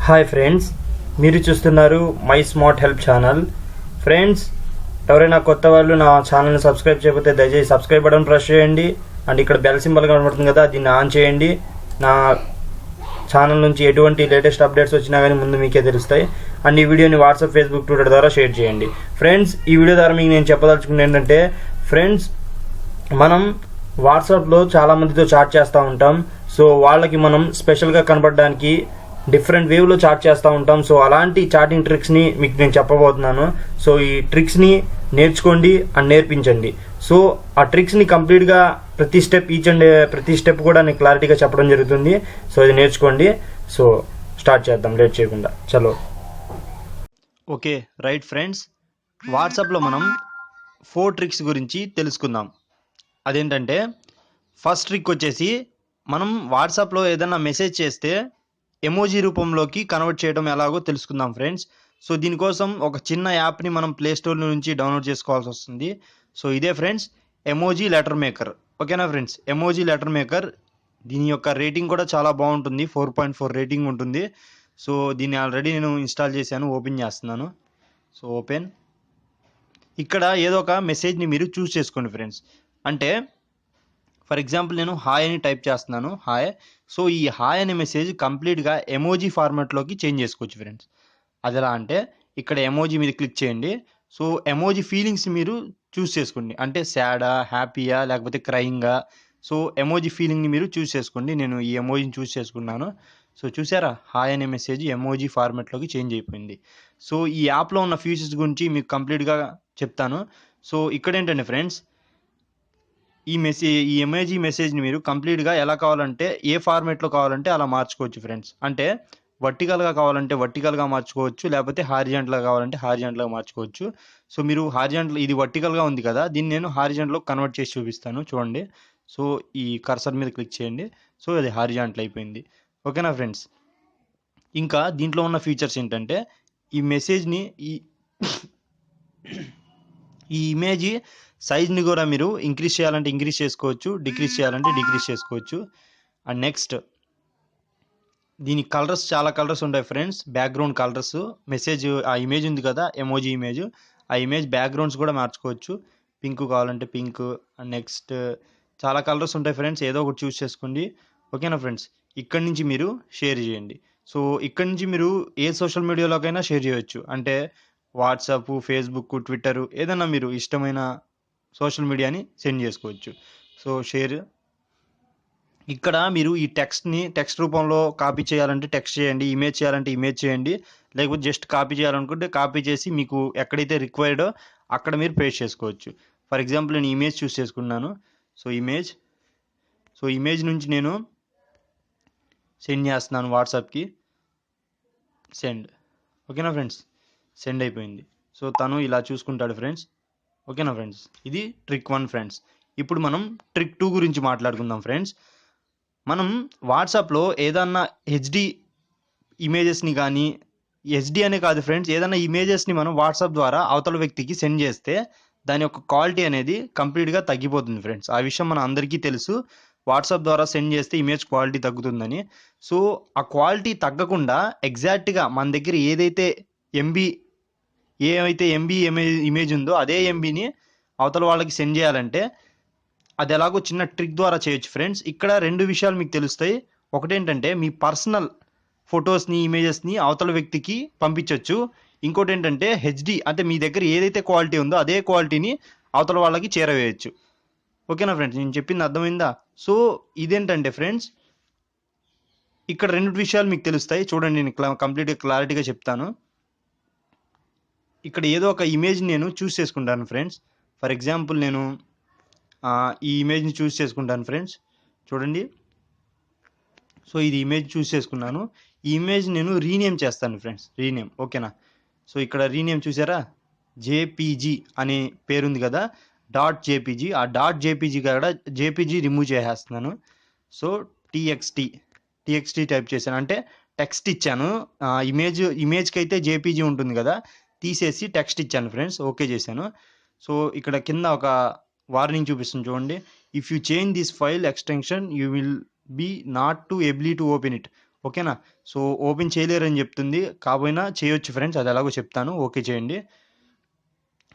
Hi friends, మీరు చూస్తున్నారు my smart help channel. Friends, ఎవరైనా కొత్త వాళ్ళు నా ఛానల్ని సబ్స్క్రైబ్ చేయకపోతే దయచేసి సబ్స్క్రైబ్ బటన్ ప్రెస్ చేయండి. అండ్ ఇక్కడ బెల్ సింబల్ కనబడుతుంది కదా, దీన్ని ఆన్ చేయండి. నా ఛానల్ నుంచి ఎటువంటి లేటెస్ట్ అప్డేట్స్ వచ్చినా కానీ ముందు మీకే తెలుస్తాయి. అండ్ ఈ వీడియోని వాట్సాప్, ఫేస్బుక్, ట్విట్టర్ ద్వారా షేర్ చేయండి. ఫ్రెండ్స్, ఈ వీడియో ద్వారా మీకు నేను చెప్పదలుచుకుంది ఏంటంటే, ఫ్రెండ్స్, మనం వాట్సాప్లో చాలామందితో చాట్ చేస్తూ ఉంటాం. సో వాళ్ళకి మనం స్పెషల్గా కనబడడానికి డిఫరెంట్ వేవ్లో చాట్ చేస్తూ ఉంటాం. సో అలాంటి చాటింగ్ ట్రిక్స్ని మీకు నేను చెప్పబోతున్నాను. సో ఈ ట్రిక్స్ని నేర్చుకోండి అండ్ నేర్పించండి. సో ఆ ట్రిక్స్ని కంప్లీట్గా ప్రతి స్టెప్ కూడా నేను క్లారిటీగా చెప్పడం జరుగుతుంది. సో ఇది నేర్చుకోండి. సో స్టార్ట్ చేద్దాం లేట్ చేయకుండా. చలో. ఓకే రైట్ ఫ్రెండ్స్, వాట్సాప్లో మనం 4 ట్రిక్స్ గురించి తెలుసుకుందాం. అదేంటంటే, ఫస్ట్ ట్రిక్ వచ్చేసి, మనం వాట్సాప్లో ఏదైనా మెసేజ్ చేస్తే ఎమోజీ రూపంలోకి కన్వర్ట్ చేయడం ఎలాగో తెలుసుకుందాం ఫ్రెండ్స్. సో దీనికోసం ఒక చిన్న యాప్ని మనం ప్లే స్టోర్ నుంచి డౌన్లోడ్ చేసుకోవాల్సి వస్తుంది. సో ఇదే ఫ్రెండ్స్ ఎమోజీ లెటర్ మేకర్. ఓకేనా ఫ్రెండ్స్, ఎమోజీ లెటర్ మేకర్. దీని యొక్క రేటింగ్ కూడా చాలా బాగుంటుంది, 4.4 రేటింగ్ ఉంటుంది. సో దీన్ని ఆల్రెడీ నేను ఇన్స్టాల్ చేశాను, ఓపెన్ చేస్తున్నాను. So open. ఇక్కడ ఏదో ఒక మెసేజ్ని మీరు చూస్ చేసుకోండి ఫ్రెండ్స్. అంటే ఫర్ ఎగ్జాంపుల్ నేను హాయ్ అని టైప్ చేస్తున్నాను, హాయ్. సో ఈ హాయ్ అనే మెసేజ్ కంప్లీట్గా ఎమోజీ ఫార్మాట్లోకి చేంజ్ చేసుకోవచ్చు ఫ్రెండ్స్. అది ఎలా అంటే, ఇక్కడ ఎమోజీ మీద క్లిక్ చేయండి. సో ఎమోజీ ఫీలింగ్స్ మీరు చూస్ చేసుకోండి. అంటే సాడా, హ్యాపీయా, లేకపోతే క్రయింగా. సో ఎమోజీ ఫీలింగ్ని మీరు చూస్ చేసుకోండి. నేను ఈ ఎమోజీని చూస్ చేసుకున్నాను. సో చూసారా, హాయ్ అనే మెసేజ్ ఎమోజీ ఫార్మాట్లోకి చేంజ్ అయిపోయింది. సో ఈ యాప్లో ఉన్న ఫీచర్స్ గురించి మీకు కంప్లీట్గా చెప్తాను. సో ఇక్కడ ఏంటంటే ఫ్రెండ్స్, ఈ ఎమోజీ మెసేజ్ని మీరు కంప్లీట్గా ఎలా కావాలంటే, ఏ ఫార్మేట్లో కావాలంటే అలా మార్చుకోవచ్చు ఫ్రెండ్స్. అంటే వర్టికల్గా కావాలంటే వర్టికల్గా మార్చుకోవచ్చు, లేకపోతే హారిజాంటల్గా కావాలంటే హారిజాంటల్గా మార్చుకోవచ్చు. సో మీరు హారిజాంటల్, ఇది వర్టికల్గా ఉంది కదా, దీన్ని నేను హారిజాంటల్లో కన్వర్ట్ చేసి చూపిస్తాను చూడండి. సో ఈ కర్సర్ మీద క్లిక్ చేయండి. సో అది హారిజాంటల్ అయిపోయింది. ఓకేనా ఫ్రెండ్స్. ఇంకా దీంట్లో ఉన్న ఫీచర్స్ ఏంటంటే, ఈ మెసేజ్ని ఈ ఇమేజ్ సైజ్ని కూడా మీరు ఇంక్రీజ్ చేయాలంటే ఇంక్రీజ్ చేసుకోవచ్చు, డిక్రీజ్ చేయాలంటే డిక్రీజ్ చేసుకోవచ్చు. అండ్ నెక్స్ట్, దీని కలర్స్, చాలా కలర్స్ ఉంటాయి ఫ్రెండ్స్. బ్యాక్గ్రౌండ్ కలర్స్, మెసేజ్ ఆ ఇమేజ్ ఉంది కదా, ఎమోజీ ఇమేజ్, ఆ ఇమేజ్ బ్యాక్గ్రౌండ్స్ కూడా మార్చుకోవచ్చు. పింక్ కావాలంటే పింక్. అండ్ నెక్స్ట్ చాలా కలర్స్ ఉంటాయి ఫ్రెండ్స్, ఏదో ఒకటి చూస్ చేసుకోండి. ఓకేనా ఫ్రెండ్స్. ఇక్కడి నుంచి మీరు షేర్ చేయండి. సో ఇక్కడి నుంచి మీరు ఏ సోషల్ మీడియాలోకైనా షేర్ చేయొచ్చు. అంటే వాట్సాప్, ఫేస్బుక్, ట్విట్టర్, ఏదైనా మీరు ఇష్టమైన సోషల్ మీడియాని సెండ్ చేసుకోవచ్చు. So share. ఇక్కడ మీరు ఈ టెక్స్ట్ రూపంలో కాపీ చేయాలంటే టెక్స్ట్ చేయండి, ఇమేజ్ చేయాలంటే ఇమేజ్ చేయండి, లేకపోతే జస్ట్ కాపీ చేయాలనుకుంటే కాపీ చేసి మీకు ఎక్కడైతే రిక్వైర్డో అక్కడ మీరు పేస్ట్ చేసుకోవచ్చు. ఫర్ ఎగ్జాంపుల్ నేను ఇమేజ్ చూస్ చేసుకున్నాను. సో ఇమేజ్ నుంచి నేను సెండ్ చేస్తున్నాను వాట్సాప్కి. సెండ్. ఓకేనా ఫ్రెండ్స్, సెండ్ అయిపోయింది. సో తను ఇలా చూసుకుంటాడు ఫ్రెండ్స్. ఓకేనా ఫ్రెండ్స్, ఇది ట్రిక్ 1 ఫ్రెండ్స్. ఇప్పుడు మనం ట్రిక్ 2 గురించి మాట్లాడుకుందాం ఫ్రెండ్స్. మనం వాట్సాప్లో ఏదన్నా హెచ్డి ఇమేజెస్ని కానీ, హెచ్డి అనే కాదు ఫ్రెండ్స్, ఏదైనా ఇమేజెస్ని మనం వాట్సాప్ ద్వారా అవతల వ్యక్తికి సెండ్ చేస్తే దాని యొక్క క్వాలిటీ అనేది కంప్లీట్గా తగ్గిపోతుంది ఫ్రెండ్స్. ఆ విషయం మన అందరికీ తెలుసు. వాట్సాప్ ద్వారా సెండ్ చేస్తే ఇమేజ్ క్వాలిటీ తగ్గుతుందని. సో ఆ క్వాలిటీ తగ్గకుండా ఎగ్జాక్ట్గా మన దగ్గర ఏదైతే ఎంబీ ఇమేజ్ ఉందో అదే ఎంబీని అవతల వాళ్ళకి సెండ్ చేయాలంటే అది ఎలాగో చిన్న ట్రిక్ ద్వారా చేయొచ్చు ఫ్రెండ్స్. ఇక్కడ 2 విషయాలు మీకు తెలుస్తాయి. ఒకటేంటంటే, మీ పర్సనల్ ఫొటోస్ని, ఇమేజెస్ని అవతల వ్యక్తికి పంపించవచ్చు. ఇంకోటి ఏంటంటే, హెచ్డి అంటే మీ దగ్గర ఏదైతే క్వాలిటీ ఉందో అదే క్వాలిటీని అవతల వాళ్ళకి చేరవేయచ్చు. ఓకేనా ఫ్రెండ్స్, నేను చెప్పింది అర్థమైందా? సో ఇదేంటంటే ఫ్రెండ్స్, ఇక్కడ 2 విషయాలు మీకు తెలుస్తాయి చూడండి. నేను కంప్లీట్గా క్లారిటీగా చెప్తాను. ఇక్కడ ఏదో ఒక ఇమేజ్ నేను చూస్ చేసుకుంటాను ఫ్రెండ్స్. ఫర్ ఎగ్జాంపుల్ నేను ఈ ఇమేజ్ని చూస్ చేసుకుంటాను ఫ్రెండ్స్. చూడండి. సో ఇది ఇమేజ్ చూస్ చేసుకున్నాను. ఈ ఇమేజ్ నేను రీనేమ్ చేస్తాను ఫ్రెండ్స్. రీనేమ్. ఓకేనా. సో ఇక్కడ రీనేమ్ చూసారా, జేపీజీ అనే పేరుంది కదా, .jpg. ఆ .jpg కూడా జేపీజీ రిమూవ్ చేసేస్తున్నాను. సో టీఎక్స్టీ టైప్ చేశాను, అంటే టెక్స్ట్ ఇచ్చాను. ఇమేజ్కి అయితే జేపీజీ ఉంటుంది కదా, తీసేసి టెక్స్ట్ ఇచ్చాను ఫ్రెండ్స్. ఓకే చేశాను. సో ఇక్కడ కింద ఒక వార్నింగ్ చూపిస్తుంది చూడండి. If you change this file extension you will be not to ability to open it. ఓకేనా. సో ఓపెన్ చేయలేరని చెప్తుంది, కాబోయినా చేయొచ్చు ఫ్రెండ్స్, అది ఎలాగో చెప్తాను. ఓకే చేయండి.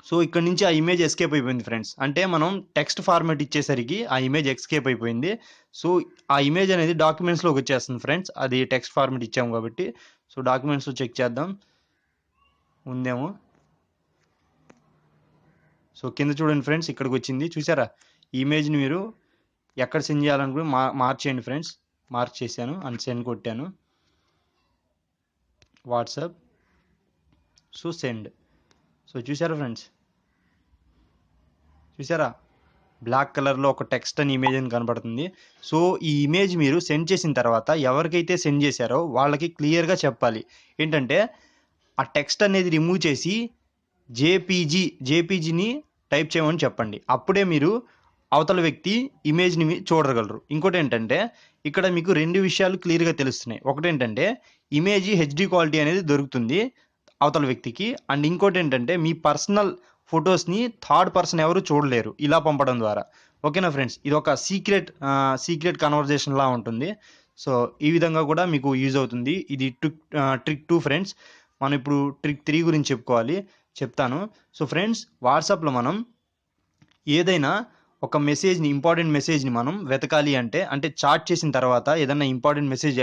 సో ఇక్కడ నుంచి ఆ ఇమేజ్ ఎస్కేప్ అయిపోయింది ఫ్రెండ్స్. అంటే మనం టెక్స్ట్ ఫార్మాట్ ఇచ్చేసరికి ఆ ఇమేజ్ ఎస్కేప్ అయిపోయింది. సో ఆ ఇమేజ్ అనేది డాక్యుమెంట్స్లోకి వచ్చేస్తుంది ఫ్రెండ్స్, అది టెక్స్ట్ ఫార్మాట్ ఇచ్చాము కాబట్టి. సో డాక్యుమెంట్స్లో చెక్ చేద్దాం ఉందేమో. సో కింద చూడండి ఫ్రెండ్స్, ఇక్కడికి వచ్చింది చూసారా. ఈ ఇమేజ్ని మీరు ఎక్కడ సెండ్ చేయాలనుకుని మార్చేయండి ఫ్రెండ్స్. మార్క్ చేశాను అండ్ సెండ్ కొట్టాను వాట్సాప్. So send. సో చూసారా ఫ్రెండ్స్, చూసారా బ్లాక్ కలర్లో ఒక టెక్స్ట్ అని ఇమేజ్ అని కనబడుతుంది. సో ఈ ఇమేజ్ మీరు సెండ్ చేసిన తర్వాత ఎవరికైతే సెండ్ చేశారో వాళ్ళకి క్లియర్గా చెప్పాలి ఏంటంటే ఆ టెక్స్ట్ అనేది రిమూవ్ చేసి జేపీజీని టైప్ చేయమని చెప్పండి. అప్పుడే మీరు అవతల వ్యక్తి ఇమేజ్ని చూడగలరు. ఇంకోటి ఏంటంటే ఇక్కడ మీకు రెండు విషయాలు క్లియర్గా తెలుస్తున్నాయి. ఒకటి ఏంటంటే ఇమేజ్ హెచ్డి క్వాలిటీ అనేది దొరుకుతుంది అవతల వ్యక్తికి. అండ్ ఇంకోటి ఏంటంటే మీ పర్సనల్ ఫొటోస్ని థర్డ్ పర్సన్ ఎవరు చూడలేరు ఇలా పంపడం ద్వారా. ఓకేనా ఫ్రెండ్స్, ఇది ఒక సీక్రెట్ కన్వర్జేషన్ లా ఉంటుంది. సో ఈ విధంగా కూడా మీకు యూజ్ అవుతుంది. ఇది ట్రిక్ 2 ఫ్రెండ్స్. మనం ఇప్పుడు ట్రిక్ 3 గురించి చెప్తాను. సో ఫ్రెండ్స్, వాట్సాప్లో మనం ఏదైనా ఒక మెసేజ్ని, ఇంపార్టెంట్ మెసేజ్ని మనం వెతకాలి అంటే చాట్ చేసిన తర్వాత ఏదైనా ఇంపార్టెంట్ మెసేజ్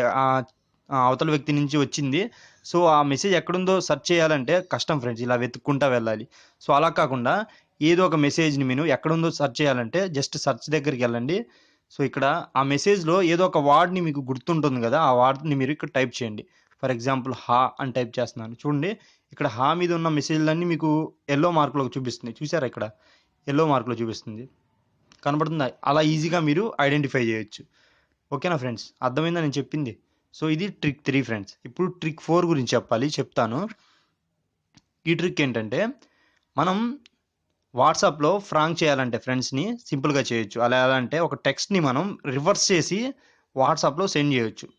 అవతల వ్యక్తి నుంచి వచ్చింది. సో ఆ మెసేజ్ ఎక్కడుందో సెర్చ్ చేయాలంటే కష్టం ఫ్రెండ్స్, ఇలా వెతుక్కుంటా వెళ్ళాలి. సో అలా కాకుండా ఏదో ఒక మెసేజ్ని మీరు ఎక్కడుందో సెర్చ్ చేయాలంటే జస్ట్ సెర్చ్ దగ్గరికి వెళ్ళండి. సో ఇక్కడ ఆ మెసేజ్లో ఏదో ఒక వర్డ్ని మీకు గుర్తుంటుంది కదా, ఆ వర్డ్ని మీరు ఇక్కడ టైప్ చేయండి. ఫర్ ఎగ్జాంపుల్ హా అని టైప్ చేస్తున్నాను చూడండి. ఇక్కడ హా మీద ఉన్న మెసేజ్లన్నీ మీకు ఎల్లో మార్కులో చూపిస్తుంది. చూసారా, ఇక్కడ ఎల్లో మార్కులో చూపిస్తుంది, కనబడుతుందా? అలా ఈజీగా మీరు ఐడెంటిఫై చేయొచ్చు. ఓకేనా ఫ్రెండ్స్, అర్థమైందా నేను చెప్పింది? సో ఇది ట్రిక్ 3 ఫ్రెండ్స్. ఇప్పుడు ట్రిక్ 4 గురించి చెప్తాను. ఈ ట్రిక్ ఏంటంటే మనం వాట్సాప్లో ఫ్రాంక్ చేయాలంటే ఫ్రెండ్స్ని సింపుల్గా చేయొచ్చు. అలా ఎలా అంటే ఒక టెక్స్ట్ని మనం రివర్స్ చేసి వాట్సాప్లో సెండ్ చేయొచ్చు.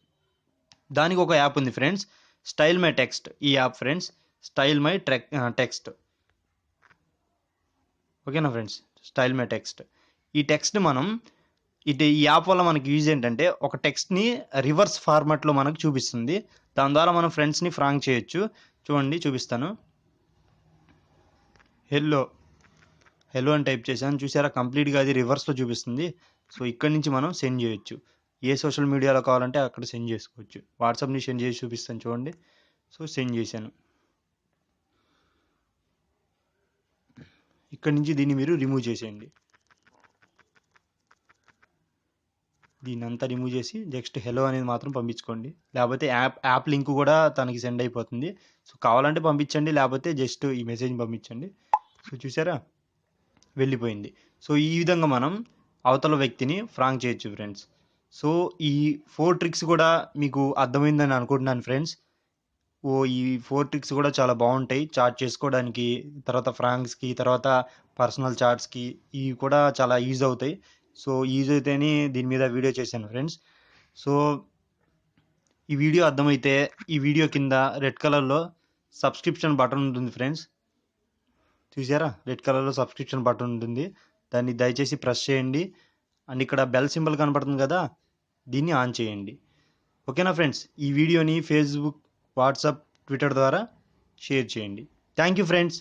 దానికి ఒక యాప్ ఉంది ఫ్రెండ్స్, స్టైల్ మై టెక్స్ట్. ఈ app friends, style my text. ఓకేనా ఫ్రెండ్స్, స్టైల్ మై టెక్స్ట్. ఈ టెక్స్ట్ మనం ఈ యాప్ వల్ల మనకి యూజ్ ఏంటంటే ఒక టెక్స్ట్ని రివర్స్ ఫార్మాట్లో మనకు చూపిస్తుంది. దాని ద్వారా మనం ఫ్రెండ్స్ని ఫ్రాంక్ చేయొచ్చు. చూడండి చూపిస్తాను. హెల్లో అని టైప్ చేశాను, చూసారా కంప్లీట్గా అది రివర్స్లో చూపిస్తుంది. సో ఇక్కడి నుంచి మనం సెండ్ చేయొచ్చు. ఏ సోషల్ మీడియాలో కావాలంటే అక్కడ సెండ్ చేసుకోవచ్చు. వాట్సాప్ని సెండ్ చేసి చూపిస్తాను చూడండి. సో సెండ్ చేశాను. ఇక్కడి నుంచి దీన్ని మీరు రిమూవ్ చేసేయండి. దీన్ని అంతా రిమూవ్ చేసి జస్ట్ హెలో అనేది మాత్రం పంపించుకోండి. లేకపోతే యాప్ లింక్ కూడా తనకి సెండ్ అయిపోతుంది. సో కావాలంటే పంపించండి, లేకపోతే జస్ట్ ఈ మెసేజ్ని పంపించండి. సో చూసారా, వెళ్ళిపోయింది. సో ఈ విధంగా మనం అవతల వ్యక్తిని ఫ్రాంక్ చేయొచ్చు ఫ్రెండ్స్. సో ఈ 4 ట్రిక్స్ కూడా మీకు అర్థమైందని అనుకుంటున్నాను ఫ్రెండ్స్. ఈ 4 ట్రిక్స్ కూడా చాలా బాగుంటాయి చాట్ చేసుకోవడానికి, తర్వాత ఫ్రాంక్స్కి, తర్వాత పర్సనల్ చాట్స్కి. ఇవి కూడా చాలా యూజ్ అవుతాయి. సో యూజ్ అయితేనే దీని మీద వీడియో చేశాను ఫ్రెండ్స్. సో ఈ వీడియో అర్థమైతే ఈ వీడియో కింద రెడ్ కలర్లో సబ్స్క్రిప్షన్ బటన్ ఉంటుంది ఫ్రెండ్స్. చూసారా, రెడ్ కలర్లో సబ్స్క్రిప్షన్ బటన్ ఉంటుంది, దాన్ని దయచేసి ప్రెస్ చేయండి. అండ్ ఇక్కడ బెల్ సింబల్ కనపడుతుంది కదా, దీన్ని ఆన్ చేయండి. ఓకేనా ఫ్రెండ్స్, ఈ వీడియోని ఫేస్బుక్, వాట్సాప్, ట్విట్టర్ ద్వారా షేర్ చేయండి. Thank you friends.